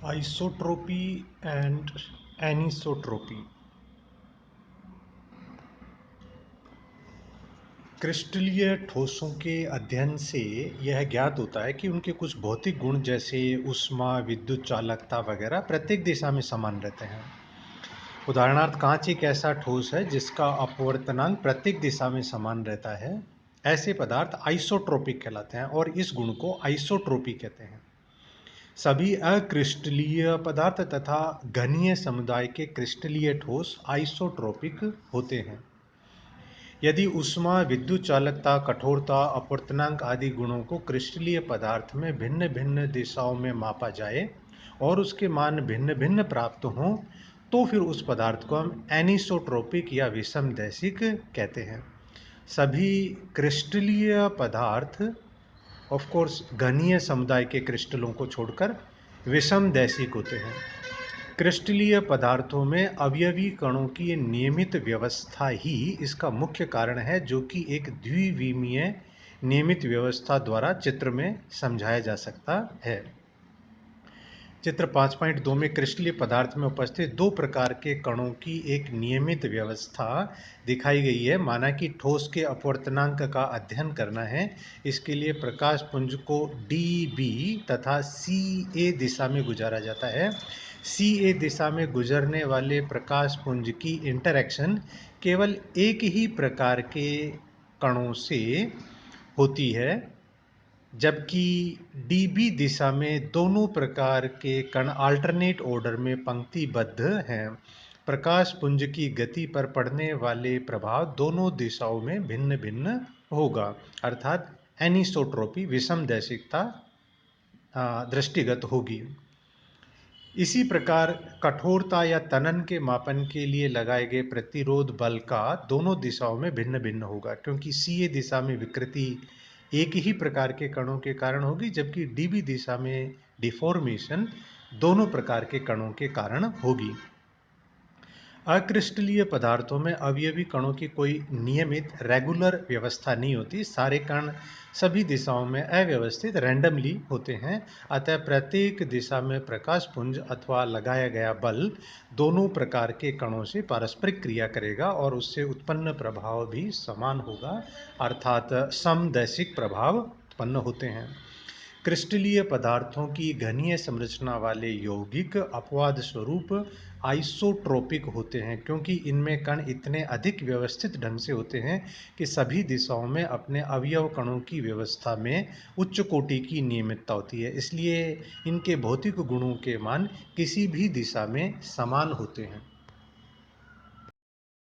Isotropy and एनिसोट्रोपी। क्रिस्टलीय ठोसों के अध्ययन से यह ज्ञात होता है कि उनके कुछ भौतिक गुण जैसे ऊष्मा, विद्युत चालकता वगैरह प्रत्येक दिशा में समान रहते हैं। उदाहरणार्थ, कांच एक ऐसा ठोस है जिसका अपवर्तनांक प्रत्येक दिशा में समान रहता है। ऐसे पदार्थ आइसोट्रोपिक कहलाते हैं और इस गुण को आइसोट्रोपी कहते हैं। सभी अक्रिस्टलीय पदार्थ तथा घनीय समुदाय के क्रिस्टलीय ठोस आइसोट्रोपिक होते हैं। यदि ऊष्मा, विद्युत चालकता, कठोरता, अपवर्तनांक आदि गुणों को क्रिस्टलीय पदार्थ में भिन्न भिन्न दिशाओं में मापा जाए और उसके मान भिन्न भिन्न प्राप्त हों, तो फिर उस पदार्थ को हम एनिसोट्रोपिक या विषमदैशिक कहते हैं। सभी क्रिस्टलीय पदार्थ ऑफ कोर्स घनीय समुदाय के क्रिस्टलों को छोड़कर विषमदैशिक होते हैं। क्रिस्टलीय पदार्थों में अवयवी कणों की नियमित व्यवस्था ही इसका मुख्य कारण है, जो कि एक द्विविमीय नियमित व्यवस्था द्वारा चित्र में समझाया जा सकता है। चित्र 5.2 में क्रिस्टलीय पदार्थ में उपस्थित दो प्रकार के कणों की एक नियमित व्यवस्था दिखाई गई है। माना कि ठोस के अपवर्तनांक का अध्ययन करना है। इसके लिए प्रकाश पुंज को DB तथा CA दिशा में गुजारा जाता है। CA दिशा में गुजरने वाले प्रकाश पुंज की इंटरैक्शन केवल एक ही प्रकार के कणों से होती है, जबकि DB दिशा में दोनों प्रकार के कण अल्टरनेट ऑर्डर में पंक्तिबद्ध हैं। प्रकाश पुंज की गति पर पड़ने वाले प्रभाव दोनों दिशाओं में भिन्न भिन्न होगा, अर्थात एनिसोट्रोपी विषमदैशिकता दृष्टिगत होगी। इसी प्रकार कठोरता या तनन के मापन के लिए लगाए गए प्रतिरोध बल का दोनों दिशाओं में भिन्न भिन्न होगा, क्योंकि CA दिशा में विकृति एक ही प्रकार के कणों के कारण होगी, जबकि DB दिशा में डिफॉर्मेशन दोनों प्रकार के कणों के कारण होगी। अक्रिस्टलीय पदार्थों में अवयवी कणों की कोई नियमित रेगुलर व्यवस्था नहीं होती। सारे कण सभी दिशाओं में अव्यवस्थित रैंडमली होते हैं। अतः प्रत्येक दिशा में प्रकाश पुंज अथवा लगाया गया बल दोनों प्रकार के कणों से पारस्परिक क्रिया करेगा और उससे उत्पन्न प्रभाव भी समान होगा, अर्थात समदैशिक प्रभाव उत्पन्न होते हैं। क्रिस्टलीय पदार्थों की घनीय संरचना वाले यौगिक अपवाद स्वरूप आइसोट्रोपिक होते हैं, क्योंकि इनमें कण इतने अधिक व्यवस्थित ढंग से होते हैं कि सभी दिशाओं में अपने अवयव कणों की व्यवस्था में उच्च कोटि की नियमितता होती है। इसलिए इनके भौतिक गुणों के मान किसी भी दिशा में समान होते हैं।